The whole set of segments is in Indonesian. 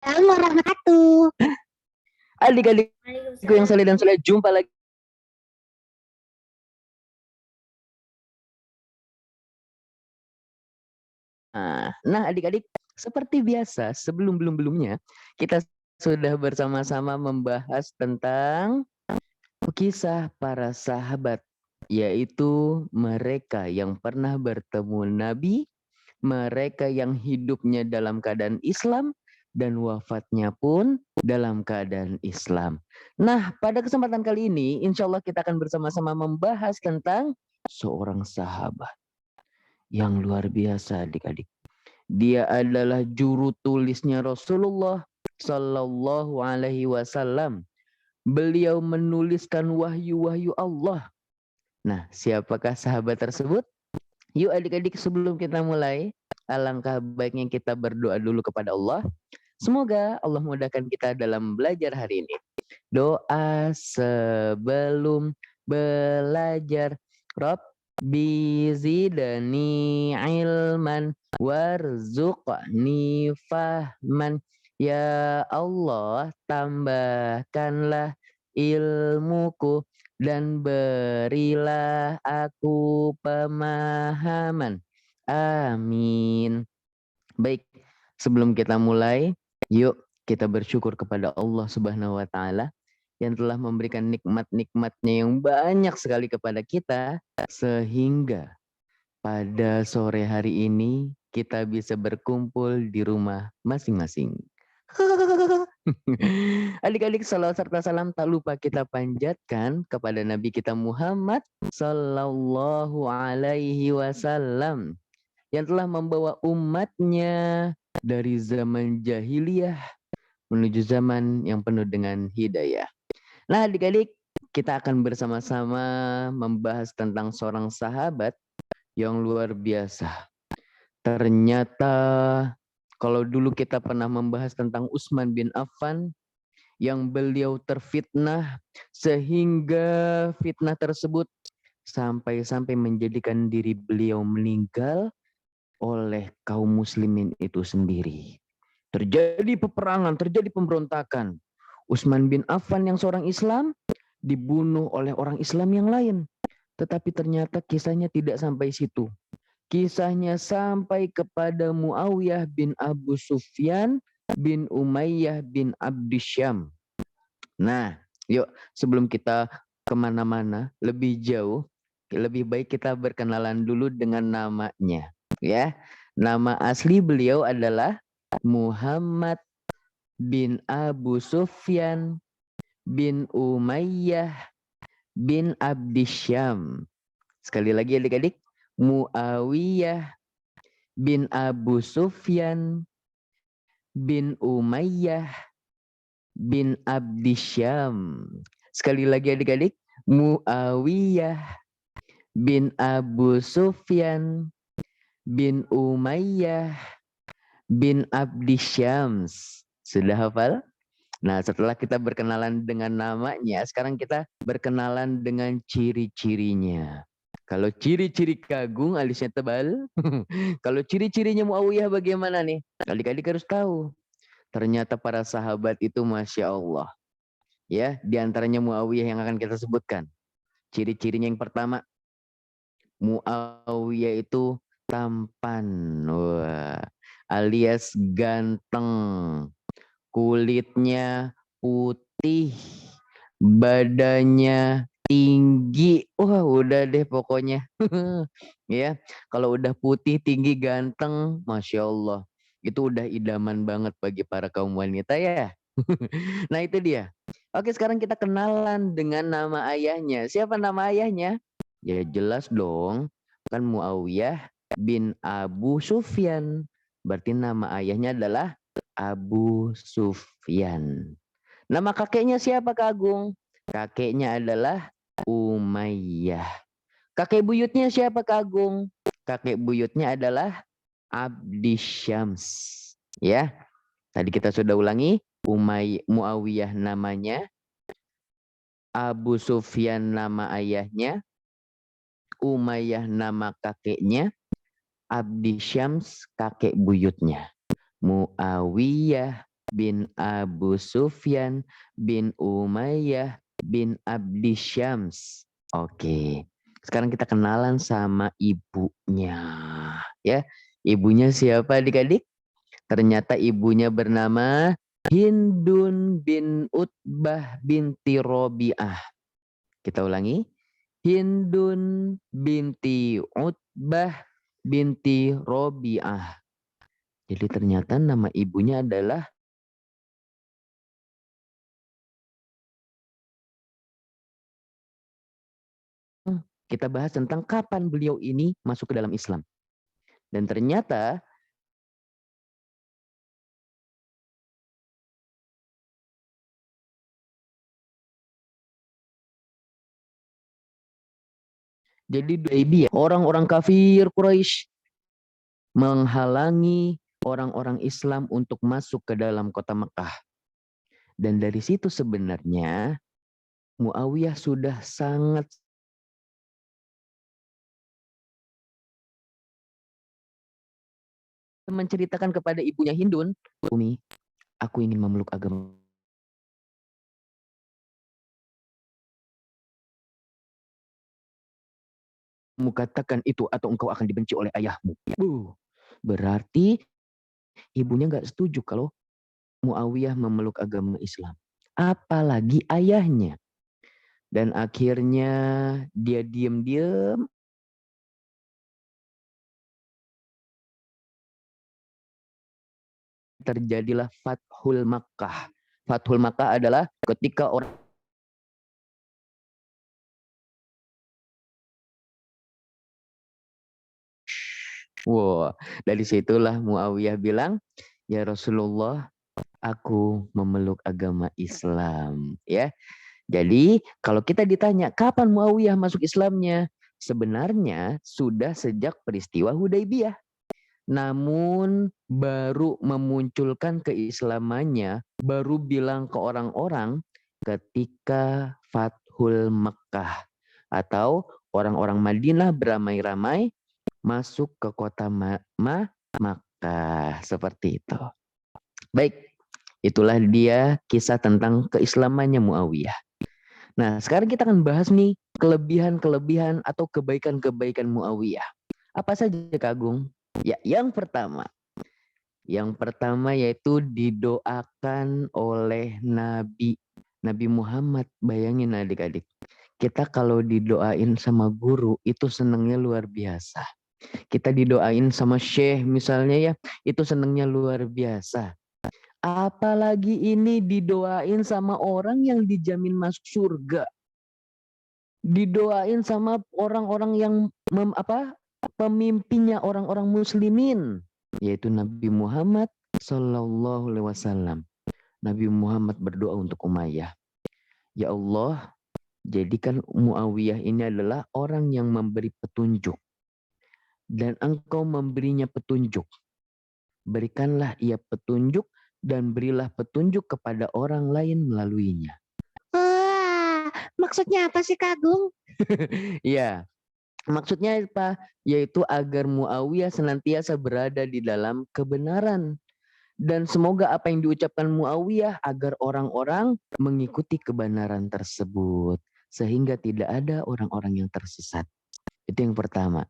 Assalamualaikum warahmatullahi wabarakatuh. Adik-adikku yang Waalaikumsalam. saleh dan soleh, jumpa lagi. Nah, adik-adik, seperti biasa, sebelum-belumnya kita sudah bersama-sama membahas tentang kisah para sahabat, yaitu mereka yang pernah bertemu Nabi, mereka yang hidupnya dalam keadaan Islam, dan wafatnya pun dalam keadaan Islam. Nah, pada kesempatan kali ini, insya Allah kita akan bersama-sama membahas tentang seorang sahabat yang luar biasa, adik-adik. Dia adalah juru tulisnya Rasulullah Sallallahu Alaihi Wasallam. Beliau menuliskan wahyu-wahyu Allah. Nah, siapakah sahabat tersebut? Yuk adik-adik, sebelum kita mulai, alangkah baiknya kita berdoa dulu kepada Allah. Semoga Allah mudahkan kita dalam belajar hari ini. Doa sebelum belajar. Rabbi zidni ilman warzuqni fahman. Ya Allah, tambahkanlah ilmuku dan berilah aku pemahaman. Amin. Baik, sebelum kita mulai, yuk kita bersyukur kepada Allah Subhanahu wa taala yang telah memberikan nikmat-nikmatnya yang banyak sekali kepada kita, sehingga pada sore hari ini kita bisa berkumpul di rumah masing-masing. Adik-adik, salawat serta salam tak lupa kita panjatkan kepada Nabi kita Muhammad Sallallahu Alaihi Wasallam yang telah membawa umatnya dari zaman jahiliyah menuju zaman yang penuh dengan hidayah. Nah, adik-adik, kita akan bersama-sama membahas tentang seorang sahabat yang luar biasa. Ternyata kalau dulu kita pernah membahas tentang Utsman bin Affan yang beliau terfitnah sehingga fitnah tersebut sampai-sampai menjadikan diri beliau meninggal oleh kaum muslimin itu sendiri. Terjadi peperangan, terjadi pemberontakan. Utsman bin Affan yang seorang Islam dibunuh oleh orang Islam yang lain. Tetapi ternyata kisahnya tidak sampai situ. Kisahnya sampai kepada Muawiyah bin Abu Sufyan bin Umayyah bin Abdisyam. Nah, yuk sebelum kita kemana-mana lebih jauh, lebih baik kita berkenalan dulu dengan namanya. Ya, nama asli beliau adalah Muhammad bin Abu Sufyan bin Umayyah bin Abdisyam. Sekali lagi adik-adik, Muawiyah bin Abu Sufyan bin Umayyah bin Abdisyam. Sekali lagi adik-adik, Muawiyah bin Abu Sufyan bin Umayyah bin Abdisyams. Sudah hafal? Nah, setelah kita berkenalan dengan namanya, sekarang kita berkenalan dengan ciri-cirinya. Kalau ciri-ciri Kagung alisnya tebal. Kalau ciri-cirinya Muawiyah bagaimana nih? Adik-adik harus tahu. Ternyata para sahabat itu Masya Allah. Ya, diantaranya Muawiyah yang akan kita sebutkan. Ciri-cirinya yang pertama, Muawiyah itu tampan. Wah, alias ganteng. Kulitnya putih, badannya tinggi. Wah, udah deh pokoknya. Ya, kalau udah putih, tinggi, ganteng, Masya Allah. Itu udah idaman banget bagi para kaum wanita ya. Nah itu dia. Oke, sekarang kita kenalan dengan nama ayahnya. Siapa nama ayahnya? Ya jelas dong. Kan Muawiyah bin Abu Sufyan. Berarti nama ayahnya adalah Abu Sufyan. Nama kakeknya siapa, Kak Agung? Kakeknya adalah Umayyah. Kakek buyutnya siapa, Kak Agung? Kakek buyutnya adalah Abdisyams. Ya, tadi kita sudah ulangi. Muawiyah namanya, Abu Sufyan nama ayahnya, Umayyah nama kakeknya, Abdisyams kakek buyutnya. Muawiyah bin Abu Sufyan bin Umayyah bin Abdi Syams. Oke. Sekarang kita kenalan sama ibunya. Ya. Ibunya siapa adik-adik? Ternyata ibunya bernama Hindun bin Utbah binti Robi'ah. Kita ulangi. Hindun binti Utbah binti Robi'ah. Jadi ternyata nama ibunya adalah kita bahas tentang kapan beliau ini masuk ke dalam Islam. Dan ternyata jadi Hudaybiyah, orang-orang kafir Quraisy menghalangi orang-orang Islam untuk masuk ke dalam kota Mekah. Dan dari situ sebenarnya Muawiyah sudah sangat menceritakan kepada ibunya Hindun, Umi, aku ingin memeluk agama. Kamu katakan itu atau engkau akan dibenci oleh ayahmu. Berarti ibunya nggak setuju kalau Muawiyah memeluk agama Islam. Apalagi ayahnya. Dan akhirnya dia diam-diam terjadilah Fathul Makkah. Fathul Makkah adalah ketika orang dari situlah Muawiyah bilang, ya Rasulullah, aku memeluk agama Islam. Ya, jadi kalau kita ditanya kapan Muawiyah masuk Islamnya, sebenarnya sudah sejak peristiwa Hudaybiyah. Namun baru memunculkan keislamannya, baru bilang ke orang-orang ketika Fathul Mekkah atau orang-orang Madinah beramai-ramai masuk ke kota Makkah, seperti itu. Baik, itulah dia kisah tentang keislamannya Muawiyah. Nah, sekarang kita akan bahas nih kelebihan-kelebihan atau kebaikan-kebaikan Muawiyah. Apa saja Kak Agung? Ya, yang pertama yaitu didoakan oleh Nabi Muhammad. Bayangin adik-adik, kita kalau didoain sama guru itu senengnya luar biasa. Kita didoain sama syekh misalnya ya, itu senengnya luar biasa. Apalagi ini didoain sama orang yang dijamin masuk surga. Didoain sama orang-orang yang pemimpinnya orang-orang muslimin, yaitu Nabi Muhammad Sallallahu Alaihi Wasallam. Nabi Muhammad berdoa untuk Umayyah. Ya Allah, jadikan Muawiyah ini adalah orang yang memberi petunjuk. Dan engkau memberinya petunjuk. Berikanlah ia petunjuk dan berilah petunjuk kepada orang lain melaluinya. Wah, maksudnya apa sih Kak Agung? Ya, maksudnya apa? Yaitu agar Muawiyah senantiasa berada di dalam kebenaran. Dan semoga apa yang diucapkan Muawiyah agar orang-orang mengikuti kebenaran tersebut. Sehingga tidak ada orang-orang yang tersesat. Itu yang pertama.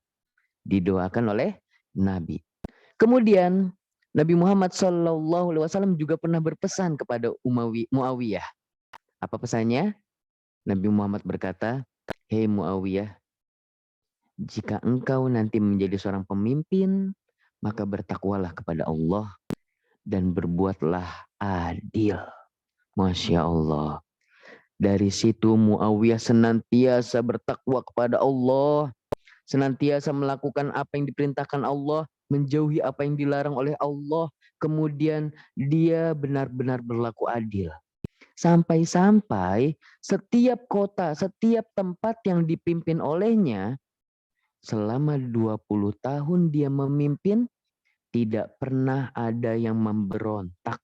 Didoakan oleh Nabi. Kemudian Nabi Muhammad SAW juga pernah berpesan kepada Muawiyah. Apa pesannya? Nabi Muhammad berkata, hei Muawiyah, jika engkau nanti menjadi seorang pemimpin, maka bertakwalah kepada Allah dan berbuatlah adil. Masya Allah. Dari situ Muawiyah senantiasa bertakwa kepada Allah, senantiasa melakukan apa yang diperintahkan Allah, menjauhi apa yang dilarang oleh Allah, kemudian dia benar-benar berlaku adil. Sampai-sampai setiap kota, setiap tempat yang dipimpin olehnya, selama 20 tahun dia memimpin, tidak pernah ada yang memberontak.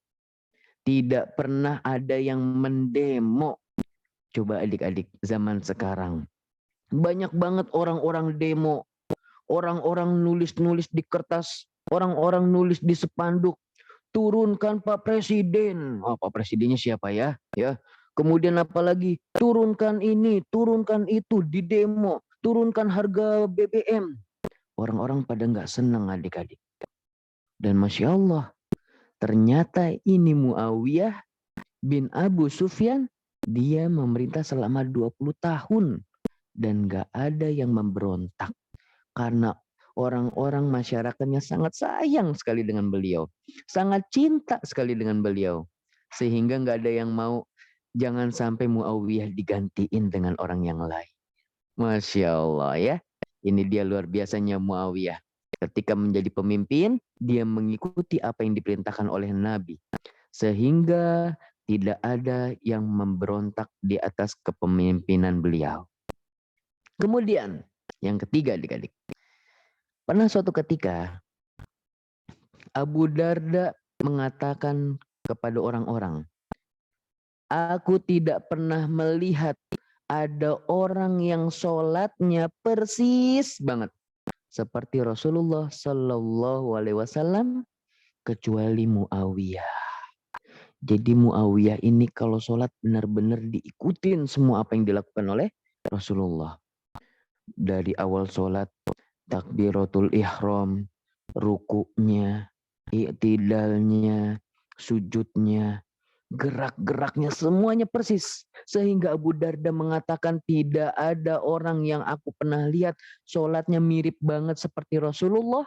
Tidak pernah ada yang mendemo. Coba adik-adik zaman sekarang. Banyak banget orang-orang demo. Orang-orang nulis-nulis di kertas. Orang-orang nulis di spanduk. turunkan Pak Presiden. Oh, Pak Presidennya siapa ya? Ya. Kemudian apalagi turunkan ini, turunkan itu di demo, turunkan harga BBM. Orang-orang pada nggak senang adik-adik. Dan Masya Allah, ternyata ini Muawiyah bin Abu Sufyan, dia memerintah selama 20 tahun. Dan nggak ada yang memberontak. Karena orang-orang masyarakatnya sangat sayang sekali dengan beliau. Sangat cinta sekali dengan beliau. Sehingga nggak ada yang mau, jangan sampai Muawiyah digantiin dengan orang yang lain. Masya Allah ya. Ini dia luar biasanya Muawiyah. Ketika menjadi pemimpin, dia mengikuti apa yang diperintahkan oleh Nabi. Sehingga tidak ada yang memberontak di atas kepemimpinan beliau. Kemudian, yang ketiga adik-adik. Pernah suatu ketika, Abu Darda mengatakan kepada orang-orang, aku tidak pernah melihat ada orang yang sholatnya persis banget seperti Rasulullah Shallallahu Alaihi Wasallam kecuali Muawiyah. Jadi Muawiyah ini kalau sholat benar-benar diikutin semua apa yang dilakukan oleh Rasulullah. Dari awal sholat, takbiratul ihram, rukuknya, i'tidalnya, sujudnya, gerak-geraknya semuanya persis. Sehingga Abu Darda mengatakan tidak ada orang yang aku pernah lihat sholatnya mirip banget seperti Rasulullah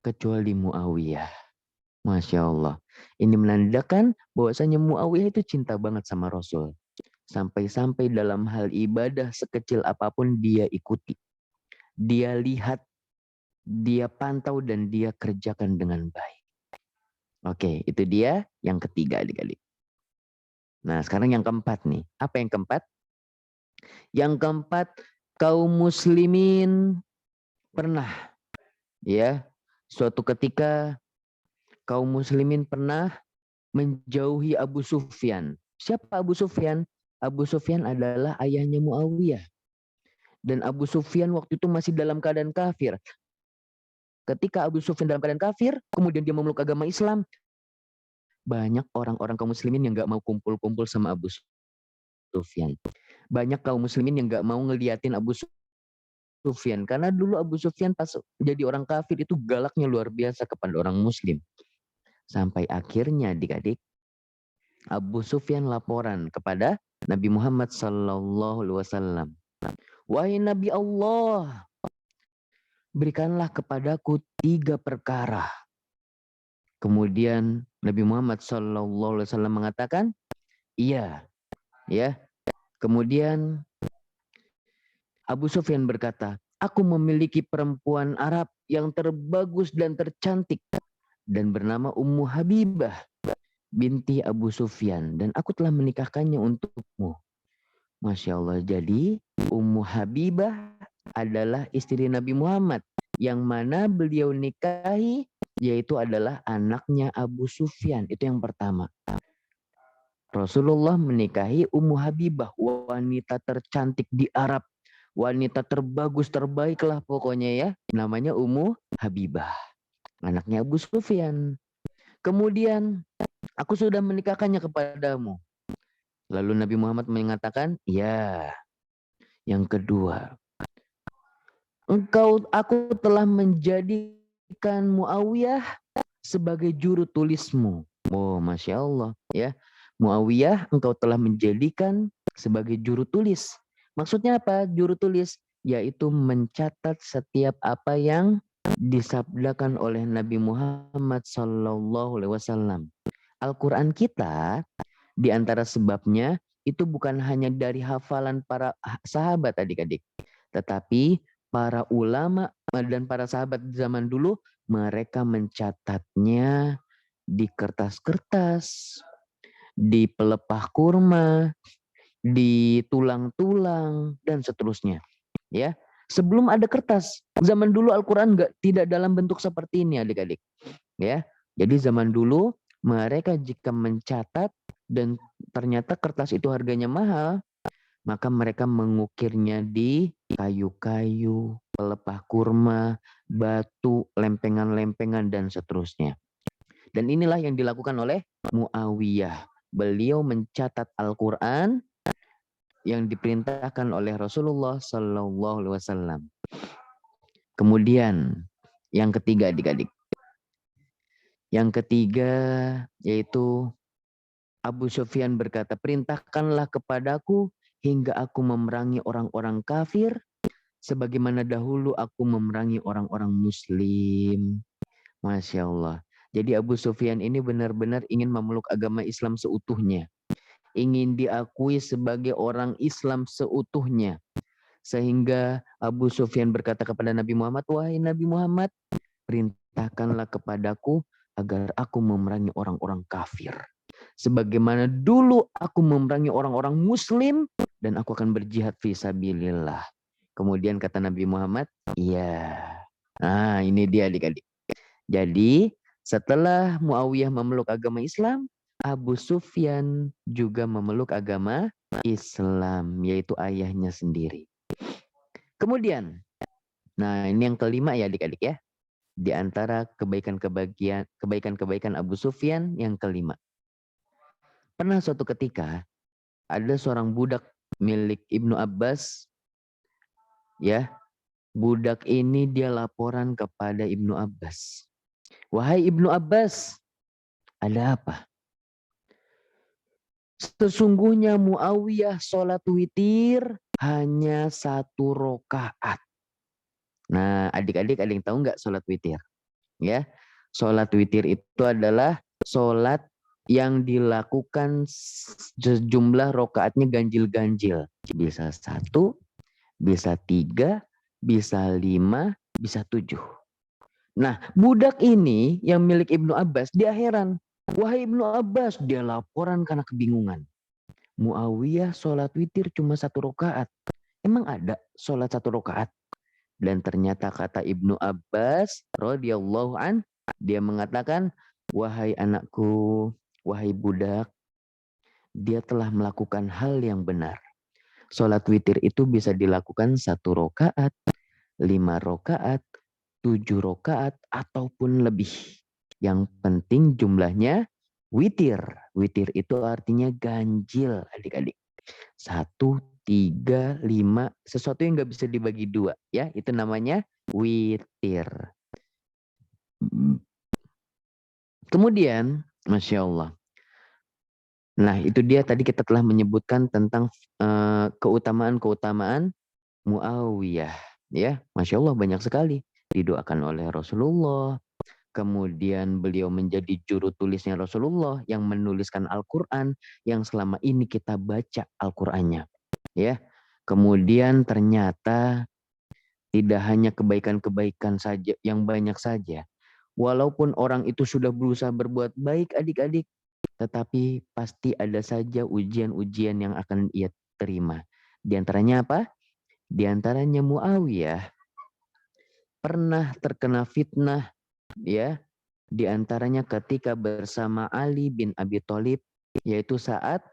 kecuali Muawiyah. Masya Allah. Ini menandakan bahwasanya Muawiyah itu cinta banget sama Rasul. Sampai-sampai dalam hal ibadah sekecil apapun dia ikuti. Dia lihat, dia pantau, dan dia kerjakan dengan baik. Oke, itu dia yang ketiga adik-adik. Nah, sekarang yang keempat nih. Apa yang keempat? Yang keempat, kaum muslimin pernah ya, suatu ketika kaum muslimin pernah menjauhi Abu Sufyan. Siapa Abu Sufyan? Abu Sufyan adalah ayahnya Muawiyah. Dan Abu Sufyan waktu itu masih dalam keadaan kafir. Ketika Abu Sufyan dalam keadaan kafir, kemudian dia memeluk agama Islam, banyak orang-orang kaum muslimin yang gak mau kumpul-kumpul sama Abu Sufyan. Banyak kaum muslimin yang gak mau ngeliatin Abu Sufyan. Karena dulu Abu Sufyan pas jadi orang kafir itu galaknya luar biasa kepada orang muslim. Sampai akhirnya adik-adik, Abu Sufyan laporan kepada Nabi Muhammad Sallallahu Alaihi Wasallam. Wahai Nabi Allah, berikanlah kepadaku 3 perkara. Kemudian Nabi Muhammad Sallallahu Alaihi Wasallam mengatakan, iya, ya. Kemudian Abu Sufyan berkata, aku memiliki perempuan Arab yang terbagus dan tercantik dan bernama Ummu Habibah binti Abu Sufyan dan aku telah menikahkannya untukmu. Masya Allah. Jadi Ummu Habibah adalah istri Nabi Muhammad yang mana beliau nikahi yaitu adalah anaknya Abu Sufyan. Itu yang pertama. Rasulullah menikahi Ummu Habibah, wanita tercantik di Arab. Wanita terbagus, terbaik lah pokoknya ya. Namanya Ummu Habibah. Anaknya Abu Sufyan. Kemudian, aku sudah menikahkannya kepadamu. Lalu Nabi Muhammad mengatakan, ya. Yang kedua, aku telah menjadikan Muawiyah sebagai juru tulismu. Oh, Masya Allah. Ya, Muawiyah engkau telah menjadikan sebagai juru tulis. Maksudnya apa? Juru tulis yaitu mencatat setiap apa yang disabdakan oleh Nabi Muhammad Sallallahu Alaihi Wasallam. Al-Quran kita di antara sebabnya itu bukan hanya dari hafalan para sahabat adik-adik, tetapi para ulama dan para sahabat zaman dulu mereka mencatatnya di kertas-kertas, di pelepah kurma, di tulang-tulang dan seterusnya. Ya, sebelum ada kertas, zaman dulu Al-Quran tidak dalam bentuk seperti ini adik-adik. Ya, jadi zaman dulu mereka jika mencatat dan ternyata kertas itu harganya mahal, maka mereka mengukirnya di kayu-kayu, pelepah kurma, batu, lempengan-lempengan dan seterusnya. Dan inilah yang dilakukan oleh Muawiyah. Beliau mencatat Al-Quran yang diperintahkan oleh Rasulullah Sallallahu Alaihi Wasallam. Kemudian yang ketiga adik-adik. Yang ketiga yaitu Abu Sufyan berkata, perintahkanlah kepadaku hingga aku memerangi orang-orang kafir sebagaimana dahulu aku memerangi orang-orang muslim. Masya Allah. Jadi Abu Sufyan ini benar-benar ingin memeluk agama Islam seutuhnya. Ingin diakui sebagai orang Islam seutuhnya. Sehingga Abu Sufyan berkata kepada Nabi Muhammad, wahai Nabi Muhammad, perintahkanlah kepadaku agar aku memerangi orang-orang kafir. Sebagaimana dulu aku memerangi orang-orang muslim dan aku akan berjihad fisabilillah. Kemudian kata Nabi Muhammad, iya. Nah ini dia adik-adik. Jadi setelah Muawiyah memeluk agama Islam, Abu Sufyan juga memeluk agama Islam, yaitu ayahnya sendiri. Kemudian, nah ini yang kelima ya adik-adik ya. Di antara kebaikan-kebaikan Abu Sufyan yang kelima. Pernah suatu ketika ada seorang budak milik Ibnu Abbas, ya, budak ini dia laporan kepada Ibnu Abbas. Wahai Ibnu Abbas, ada apa? Sesungguhnya Muawiyah sholat witir hanya 1 rakaat. Nah, adik-adik ada yang tahu nggak sholat witir? Ya, sholat witir itu adalah sholat yang dilakukan sejumlah rokaatnya ganjil-ganjil. Bisa 1, bisa 3, bisa 5, bisa 7. Nah, budak ini yang milik Ibnu Abbas, dia heran. Wahai Ibnu Abbas, dia laporan karena kebingungan. Muawiyah sholat witir cuma 1 rakaat. Emang ada sholat 1 rakaat? Dan ternyata kata Ibnu Abbas radhiyallahu an, dia mengatakan, wahai anakku, wahai budak, dia telah melakukan hal yang benar. Sholat witir itu bisa dilakukan 1 rakaat, 5 rakaat, 7 rakaat, ataupun lebih. Yang penting jumlahnya witir. Witir itu artinya ganjil adik-adik. 1, 3, 5, sesuatu yang nggak bisa dibagi 2. Ya, itu namanya witir. Kemudian, Masya Allah. Nah, itu dia tadi kita telah menyebutkan tentang keutamaan-keutamaan Muawiyah. Ya, Masya Allah banyak sekali. Didoakan oleh Rasulullah. Kemudian beliau menjadi juru tulisnya Rasulullah yang menuliskan Al-Quran yang selama ini kita baca Al-Qurannya. Ya, kemudian ternyata tidak hanya kebaikan-kebaikan saja yang banyak saja. Walaupun orang itu sudah berusaha berbuat baik adik-adik, tetapi pasti ada saja ujian-ujian yang akan ia terima. Di antaranya apa? Di antaranya Muawiyah pernah terkena fitnah, ya. Di antaranya ketika bersama Ali bin Abi Thalib, yaitu saat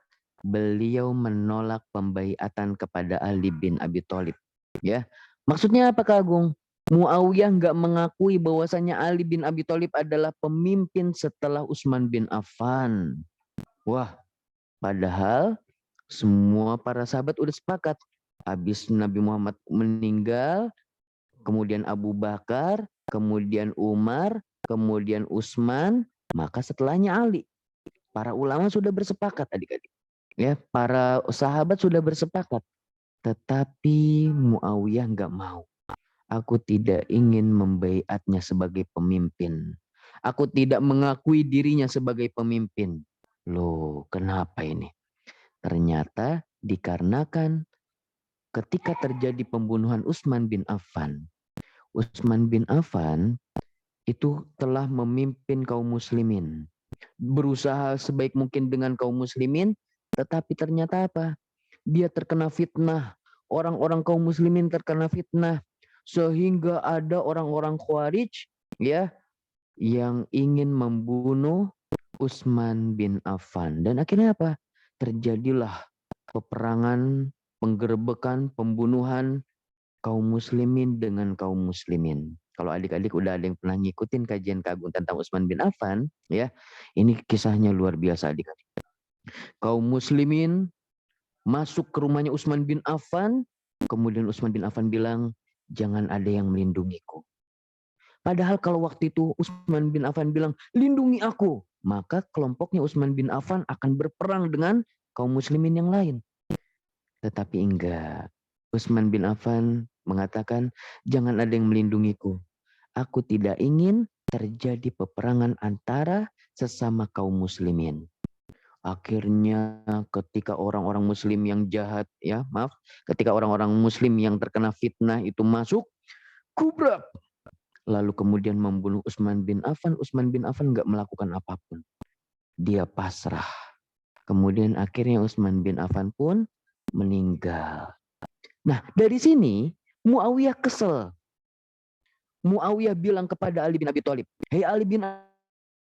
beliau menolak pembaiatan kepada Ali bin Abi Thalib. Ya, maksudnya apa Kak Agung? Muawiyah nggak mengakui bahwasanya Ali bin Abi Thalib adalah pemimpin setelah Utsman bin Affan. Wah, padahal semua para sahabat udah sepakat. Habis Nabi Muhammad meninggal, kemudian Abu Bakar, kemudian Umar, kemudian Utsman, maka setelahnya Ali. Para ulama sudah bersepakat adik-adik. Ya, para sahabat sudah bersepakat. Tetapi Muawiyah nggak mau. Aku tidak ingin membaiatnya sebagai pemimpin. Aku tidak mengakui dirinya sebagai pemimpin. Loh, kenapa ini? Ternyata dikarenakan ketika terjadi pembunuhan Utsman bin Affan. Utsman bin Affan itu telah memimpin kaum muslimin. Berusaha sebaik mungkin dengan kaum muslimin, tetapi ternyata apa? Dia terkena fitnah. Orang-orang kaum muslimin terkena fitnah. Sehingga ada orang-orang Khawarij ya yang ingin membunuh Utsman bin Affan. Dan akhirnya apa? Terjadilah peperangan, penggerbekan, pembunuhan kaum muslimin dengan kaum muslimin. Kalau adik-adik udah ada yang pernah ngikutin kajian Kak Agung tentang Utsman bin Affan, ya, ini kisahnya luar biasa adik-adik. Kaum muslimin masuk ke rumahnya Utsman bin Affan, kemudian Utsman bin Affan bilang, jangan ada yang melindungiku. Padahal kalau waktu itu Utsman bin Affan bilang, lindungi aku, maka kelompoknya Utsman bin Affan akan berperang dengan kaum muslimin yang lain. Tetapi enggak. Utsman bin Affan mengatakan, jangan ada yang melindungiku. Aku tidak ingin terjadi peperangan antara sesama kaum muslimin. Akhirnya ketika orang-orang muslim yang jahat, ketika orang-orang muslim yang terkena fitnah itu masuk, kubrak. Lalu kemudian membunuh Utsman bin Affan. Utsman bin Affan nggak melakukan apapun. Dia pasrah. Kemudian akhirnya Utsman bin Affan pun meninggal. Nah, dari sini Muawiyah kesel. Muawiyah bilang kepada Ali bin Abi Thalib, "Hei Ali bin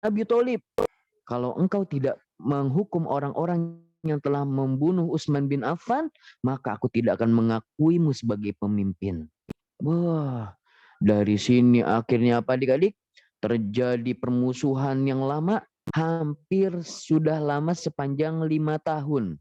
Abi Thalib, kalau engkau tidak menghukum orang-orang yang telah membunuh Utsman bin Affan, maka aku tidak akan mengakuimu sebagai pemimpin." Wah, dari sini akhirnya apa adik-adik? Terjadi permusuhan yang lama, hampir sudah lama sepanjang 5 tahun.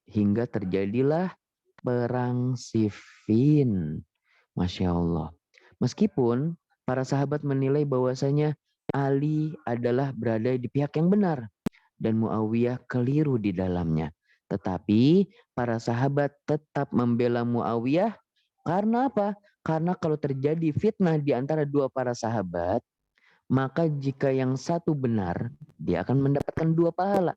Hingga terjadilah Perang Siffin. Masya Allah. Meskipun para sahabat menilai bahwasanya Ali adalah berada di pihak yang benar dan Muawiyah keliru di dalamnya. Tetapi para sahabat tetap membela Muawiyah karena apa? Karena kalau terjadi fitnah di antara dua para sahabat, maka jika yang satu benar, dia akan mendapatkan 2 pahala.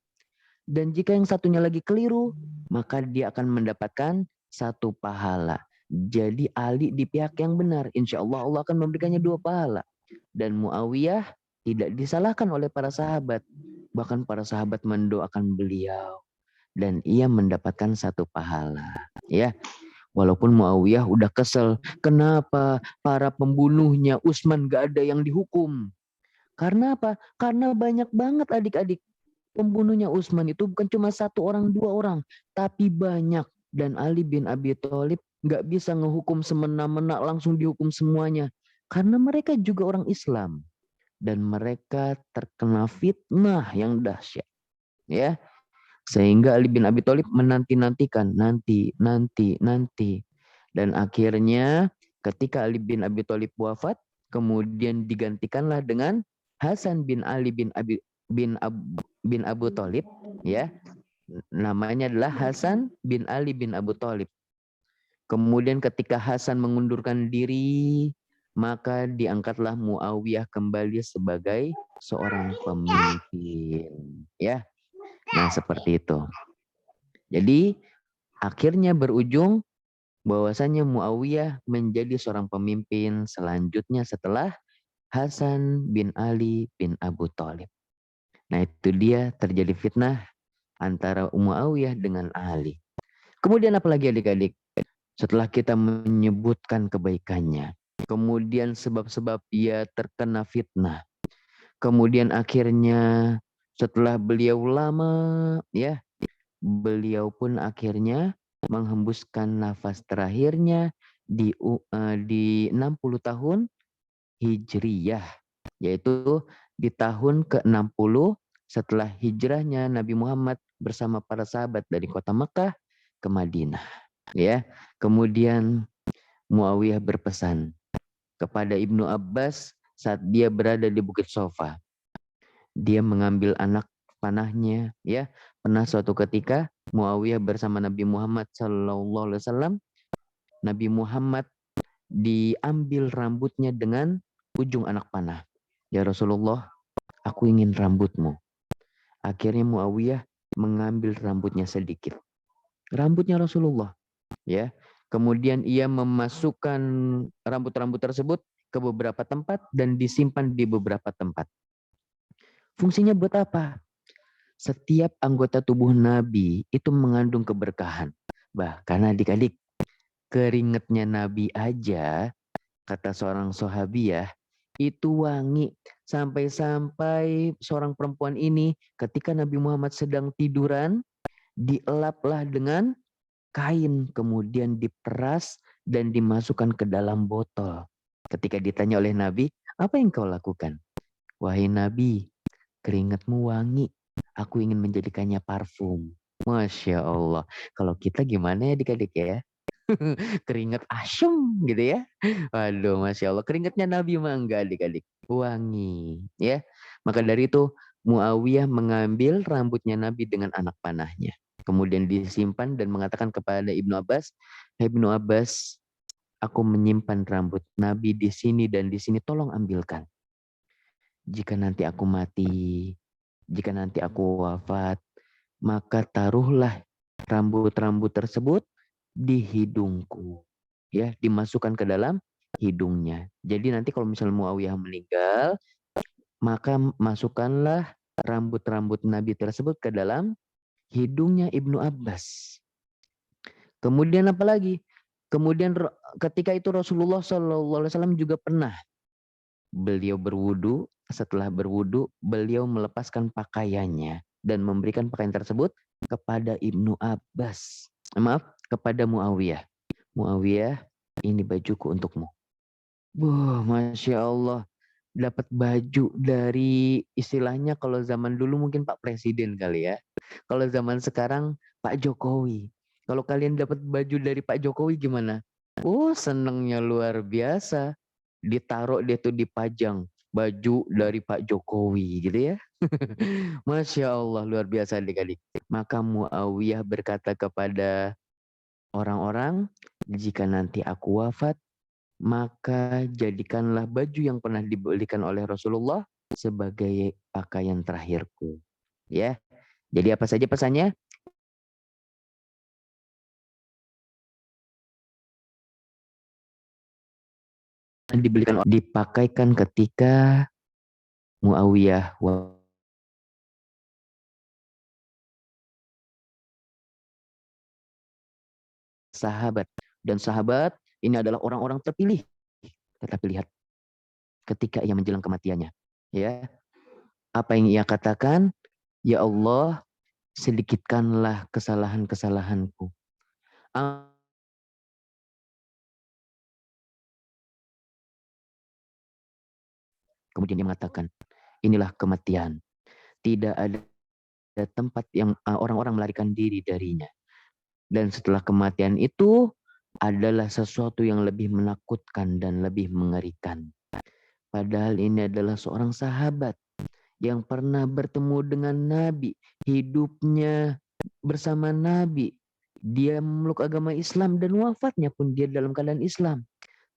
Dan jika yang satunya lagi keliru, maka dia akan mendapatkan 1 pahala. Jadi Ali di pihak yang benar. Insya Allah Allah akan memberikannya 2 pahala. Dan Muawiyah tidak disalahkan oleh para sahabat. Bahkan para sahabat mendoakan beliau. Dan ia mendapatkan 1 pahala. Ya, walaupun Muawiyah udah kesel. Kenapa para pembunuhnya Utsman gak ada yang dihukum? Karena apa? Karena banyak banget adik-adik. Pembunuhnya Utsman itu bukan cuma 1 orang, 2 orang, tapi banyak. Dan Ali bin Abi Thalib nggak bisa ngehukum semena-mena langsung dihukum semuanya. Karena mereka juga orang Islam. Dan mereka terkena fitnah yang dahsyat. Ya, sehingga Ali bin Abi Thalib menanti-nantikan, nanti. Dan akhirnya ketika Ali bin Abi Thalib wafat, kemudian digantikanlah dengan Hasan bin Ali bin Abu Thalib, ya. Namanya adalah Hasan bin Ali bin Abu Thalib. Kemudian ketika Hasan mengundurkan diri, maka diangkatlah Muawiyah kembali sebagai seorang pemimpin, ya. Nah, seperti itu. Jadi akhirnya berujung bahwasanya Muawiyah menjadi seorang pemimpin selanjutnya setelah Hasan bin Ali bin Abu Thalib. Nah, itu dia terjadi fitnah antara Muawiyah dengan Ali. Kemudian apalagi adik-adik? Setelah kita menyebutkan kebaikannya, kemudian sebab-sebab dia terkena fitnah, kemudian akhirnya setelah beliau lama, ya, beliau pun akhirnya menghembuskan nafas terakhirnya di 60 tahun Hijriyah, yaitu di tahun ke-60 setelah hijrahnya Nabi Muhammad bersama para sahabat dari kota Mekah ke Madinah. Ya, kemudian Muawiyah berpesan kepada Ibnu Abbas saat dia berada di Bukit Sofa. Dia mengambil anak panahnya, ya. Pernah suatu ketika Muawiyah bersama Nabi Muhammad SAW, Nabi Muhammad diambil rambutnya dengan ujung anak panah. Ya Rasulullah, aku ingin rambutmu. Akhirnya Muawiyah mengambil rambutnya sedikit. Rambutnya Rasulullah, ya. Kemudian ia memasukkan rambut-rambut tersebut ke beberapa tempat dan disimpan di beberapa tempat. Fungsinya buat apa? Setiap anggota tubuh Nabi itu mengandung keberkahan. Bahkan adik-adik, keringatnya Nabi aja, kata seorang sahabiah, itu wangi. Sampai-sampai seorang perempuan ini ketika Nabi Muhammad sedang tiduran, dielaplah dengan kain, kemudian diperas dan dimasukkan ke dalam botol. Ketika ditanya oleh Nabi, apa yang kau lakukan? Wahai Nabi, keringatmu wangi. Aku ingin menjadikannya parfum. Masya Allah. Kalau kita gimana ya adik-adik ya? Keringat asem gitu ya. Waduh, Masya Allah. Keringatnya Nabi mah enggak adik-adik. Wangi. Ya. Maka dari itu Muawiyah mengambil rambutnya Nabi dengan anak panahnya. Kemudian disimpan dan mengatakan kepada Ibnu Abbas, "Hai Ibnu Abbas, aku menyimpan rambut Nabi di sini dan di sini, tolong ambilkan. Jika nanti aku mati, jika nanti aku wafat, maka taruhlah rambut-rambut tersebut di hidungku." Ya, dimasukkan ke dalam hidungnya. Jadi nanti kalau misalnya Muawiyah meninggal, maka masukkanlah rambut-rambut Nabi tersebut ke dalam hidungnya Ibnu Abbas. Kemudian apa lagi? Kemudian ketika itu Rasulullah SAW juga pernah beliau berwudu. Setelah berwudu, beliau melepaskan pakaiannya dan memberikan pakaian tersebut kepada Ibnu Abbas. Maaf, kepada Muawiyah. Muawiyah, ini bajuku untukmu. Wah, Masya Allah. Dapat baju dari istilahnya kalau zaman dulu mungkin Pak Presiden kali ya. Kalau zaman sekarang Pak Jokowi. Kalau kalian dapat baju dari Pak Jokowi gimana? Oh, senengnya luar biasa. Ditaruh dia tuh dipajang baju dari Pak Jokowi gitu ya. Masya Allah luar biasa adik-adik. Maka Muawiyah berkata kepada orang-orang, jika nanti aku wafat, maka jadikanlah baju yang pernah dibelikan oleh Rasulullah sebagai pakaian terakhirku. Ya. Jadi apa saja pesannya? Dipakaikan ketika Muawiyah sahabat, dan sahabat ini adalah orang-orang terpilih. Tetapi lihat ketika ia menjelang kematiannya, ya, apa yang ia katakan? Ya Allah, sedikitkanlah kesalahan-kesalahanku. Kemudian dia mengatakan, inilah kematian. Tidak ada tempat yang orang-orang melarikan diri darinya. Dan setelah kematian itu adalah sesuatu yang lebih menakutkan dan lebih mengerikan. Padahal ini adalah seorang sahabat yang pernah bertemu dengan Nabi, hidupnya bersama Nabi. Dia memeluk agama Islam dan wafatnya pun dia dalam keadaan Islam.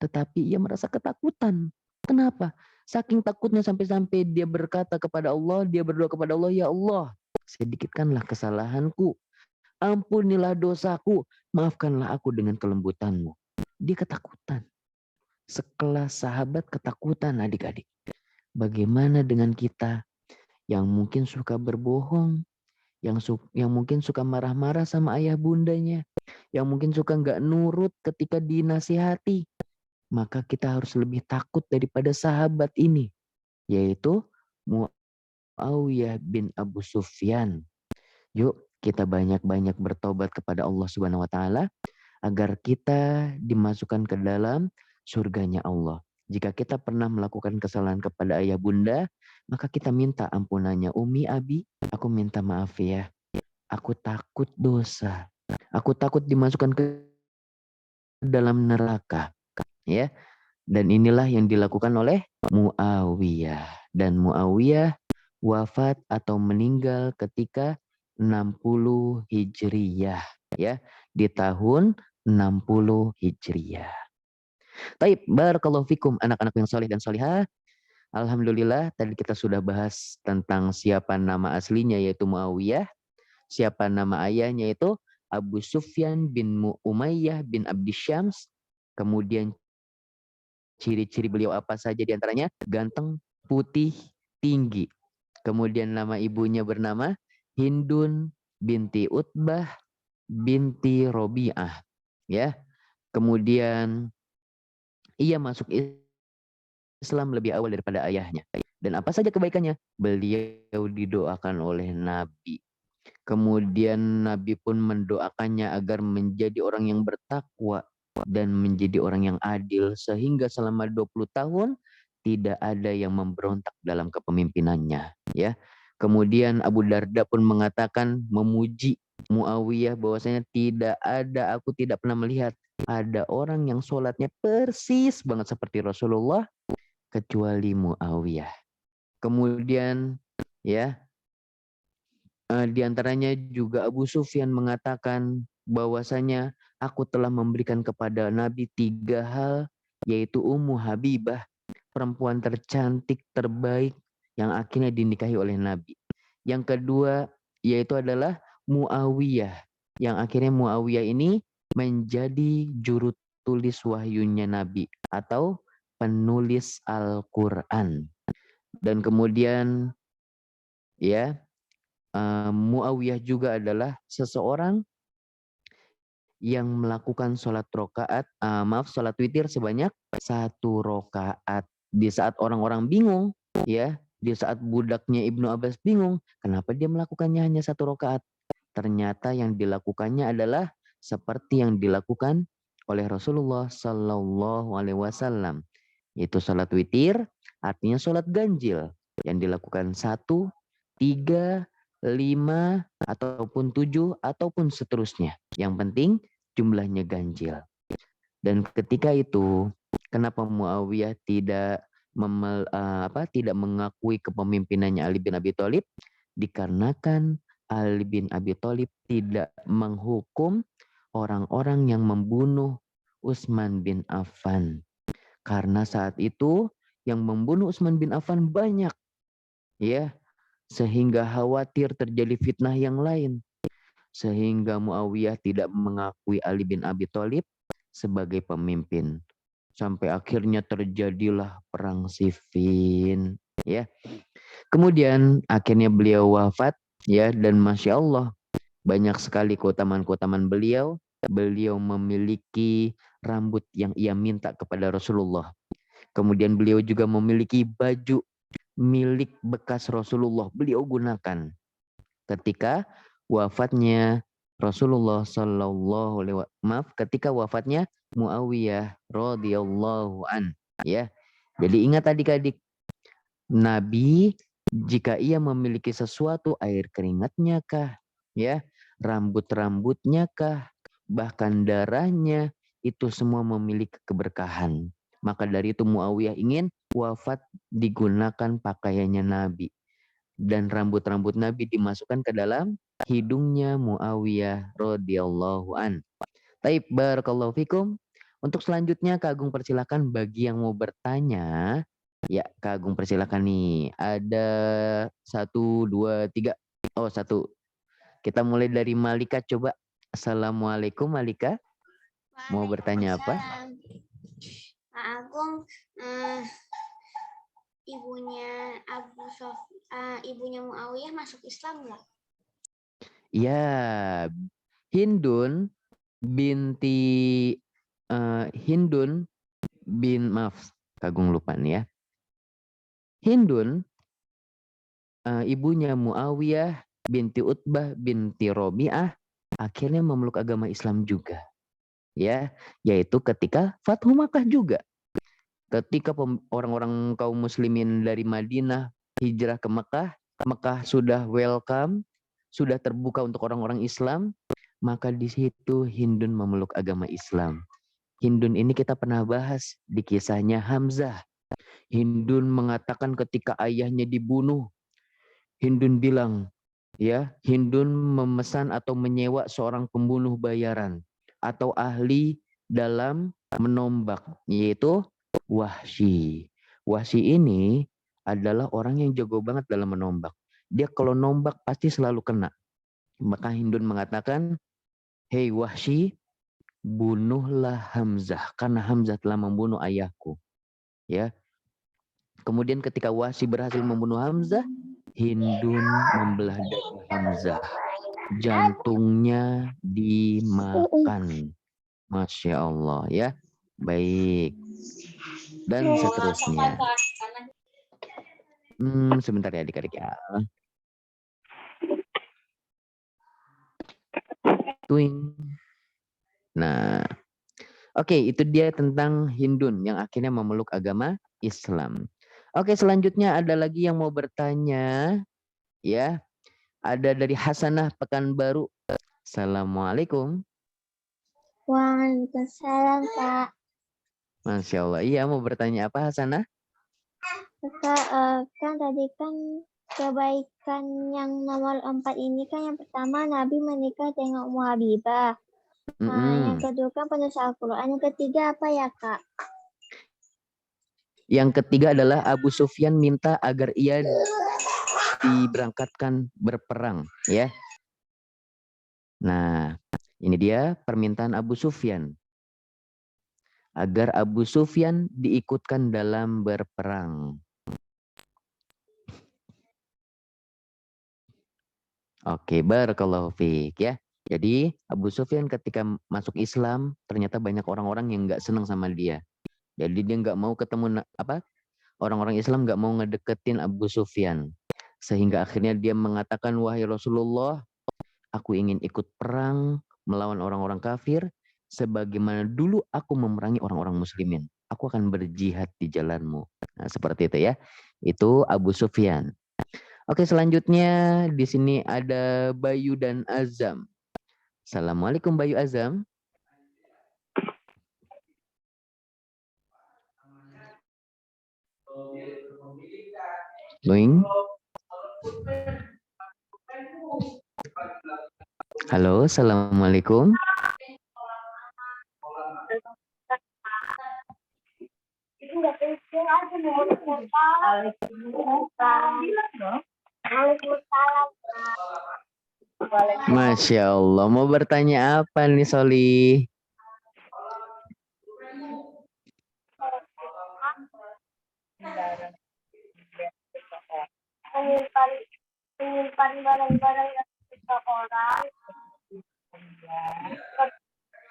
Tetapi ia merasa ketakutan. Kenapa? Saking takutnya sampai-sampai dia berkata kepada Allah, dia berdoa kepada Allah, ya Allah, sedikitkanlah kesalahanku. Ampunilah dosaku, maafkanlah aku dengan kelembutanmu. Dia ketakutan. Sekelas sahabat ketakutan adik-adik. Bagaimana dengan kita yang mungkin suka berbohong, yang mungkin suka marah-marah sama ayah bundanya, yang mungkin suka nggak nurut ketika dinasihati, maka kita harus lebih takut daripada sahabat ini, yaitu Muawiyah bin Abu Sufyan. Yuk kita banyak-banyak bertobat kepada Allah Subhanahu wa taala agar kita dimasukkan ke dalam surganya Allah. Jika kita pernah melakukan kesalahan kepada ayah bunda, maka kita minta ampunannya. Umi, Abi, aku minta maaf ya. Aku takut dosa. Aku takut dimasukkan ke dalam neraka. Ya. Dan inilah yang dilakukan oleh Muawiyah. Dan Muawiyah wafat atau meninggal ketika 60 Hijriyah. Ya, di tahun 60 Hijriyah. Taib, barakallahu fikum anak-anak yang soleh dan solihah. Alhamdulillah tadi kita sudah bahas tentang siapa nama aslinya yaitu Muawiyah. Siapa nama ayahnya itu Abu Sufyan bin Umayyah bin Abdi Syams. Kemudian ciri-ciri beliau apa saja diantaranya? Ganteng, putih, tinggi. Kemudian nama ibunya bernama Hindun binti Utbah binti Robi'ah. Ya. Kemudian ia masuk Islam lebih awal daripada ayahnya. Dan apa saja kebaikannya? Beliau didoakan oleh Nabi. Kemudian Nabi pun mendoakannya agar menjadi orang yang bertakwa. dan menjadi orang yang adil sehingga selama 20 tahun tidak ada yang memberontak dalam kepemimpinannya, ya. Kemudian Abu Darda pun mengatakan memuji Muawiyah bahwasanya aku tidak pernah melihat ada orang yang sholatnya persis banget seperti Rasulullah kecuali Muawiyah. Kemudian ya di antaranya juga Abu Sufyan mengatakan bahwasanya aku telah memberikan kepada Nabi 3 hal, yaitu Ummu Habibah, perempuan tercantik terbaik yang akhirnya dinikahi oleh Nabi. Yang kedua yaitu adalah Muawiyah, yang akhirnya Muawiyah ini menjadi juru tulis wahyunya Nabi atau penulis Al-Quran. Dan kemudian ya Muawiyah juga adalah seseorang yang melakukan sholat witir sebanyak 1 rakaat. Di saat orang-orang bingung, ya, di saat budaknya Ibnu Abbas bingung, kenapa dia melakukannya hanya 1 rakaat? Ternyata yang dilakukannya adalah seperti yang dilakukan oleh Rasulullah Sallallahu Alaihi Wasallam. Itu sholat witir, artinya sholat ganjil yang dilakukan 1, 3, 5, ataupun 7, ataupun seterusnya. Yang penting jumlahnya ganjil. Dan ketika itu, kenapa Muawiyah tidak mengakui kepemimpinannya Ali bin Abi Thalib? Dikarenakan Ali bin Abi Thalib tidak menghukum orang-orang yang membunuh Utsman bin Affan. Karena saat itu yang membunuh Utsman bin Affan banyak, ya, sehingga khawatir terjadi fitnah yang lain. Sehingga Muawiyah tidak mengakui Ali bin Abi Thalib sebagai pemimpin. Sampai akhirnya terjadilah perang Siffin, ya. Kemudian akhirnya beliau wafat, ya, dan Masya Allah banyak sekali keutamaan-keutamaan beliau. Beliau memiliki rambut yang ia minta kepada Rasulullah. Kemudian beliau juga memiliki baju milik bekas Rasulullah beliau gunakan ketika wafatnya Rasulullah ketika wafatnya Muawiyah radhiyallahu an, ya. Jadi ingat adik-adik, Nabi jika ia memiliki sesuatu, air keringatnya kah, ya, rambut-rambutnya kah, bahkan darahnya, itu semua memiliki keberkahan. Maka dari itu Muawiyah ingin wafat digunakan pakaiannya Nabi. Dan rambut-rambut Nabi dimasukkan ke dalam hidungnya Muawiyah radhiyallahu an. Taib, barakallahu fikum. Untuk selanjutnya Kak Agung persilakan bagi yang mau bertanya. Ya, Kak Agung persilakan nih. Ada 1, 2, 3. Oh, 1. Kita mulai dari Malika coba. Assalamualaikum Malika. Mau bertanya apa? Pak Agung, ibunya Muawiyah masuk Islam nggak? Ya, Hindun maaf, Kagung lupa nih ya. Hindun ibunya Muawiyah binti Utbah binti Robi'ah akhirnya memeluk agama Islam juga. Ya, yaitu ketika Fathu Makkah juga. Ketika orang-orang kaum muslimin dari Madinah hijrah ke Mekah, Mekah sudah welcome, sudah terbuka untuk orang-orang Islam, maka di situ Hindun memeluk agama Islam. Hindun ini kita pernah bahas di kisahnya Hamzah. Hindun mengatakan ketika ayahnya dibunuh, Hindun bilang, ya, Hindun memesan atau menyewa seorang pembunuh bayaran atau ahli dalam menombak, yaitu Wahsy. Wahsy ini adalah orang yang jago banget dalam menombak. Dia kalau nombak pasti selalu kena. Maka Hindun mengatakan, "Hei Wahsy, bunuhlah Hamzah karena Hamzah telah membunuh ayahku." Ya. Kemudian ketika Wahsy berhasil membunuh Hamzah, Hindun membelah dada Hamzah. Jantungnya dimakan. Masya Allah, ya. Baik. Dan seterusnya. Sebentar ya adik-adik ya. Twing. Nah, Oke, itu dia tentang Hindun yang akhirnya memeluk agama Islam. Oke, selanjutnya ada lagi yang mau bertanya, ya. Ada dari Hasanah Pekanbaru. Assalamualaikum. Waalaikumsalam, Kak. Masya Allah. Iya, mau bertanya apa Hasanah? Kak, kan tadi kan kebaikan yang nomor 4 ini kan yang pertama Nabi menikah dengan Ummu Habibah. Nah, yang kedua kan penulis Al-Quran. Yang ketiga apa ya, Kak? Yang ketiga adalah Abu Sufyan minta agar ia diberangkatkan berperang, ya. Nah, ini dia permintaan Abu Sufyan. Agar Abu Sufyan diikutkan dalam berperang. Oke, barakallahu fiik, ya. Jadi Abu Sufyan ketika masuk Islam ternyata banyak orang-orang yang nggak senang sama dia. Jadi dia nggak mau ketemu orang-orang Islam nggak mau ngedeketin Abu Sufyan. Sehingga akhirnya dia mengatakan, wahai Rasulullah, aku ingin ikut perang melawan orang-orang kafir sebagaimana dulu aku memerangi orang-orang muslimin. Aku akan berjihad di jalanmu. Nah, seperti itu ya. Itu Abu Sufyan. Oke, selanjutnya di sini ada Bayu dan Azam. Assalamualaikum Bayu Azam. Boing. Halo, assalamualaikum. Masya Allah, mau bertanya apa nih Soli? Menyimpan barang-barang yang seseorang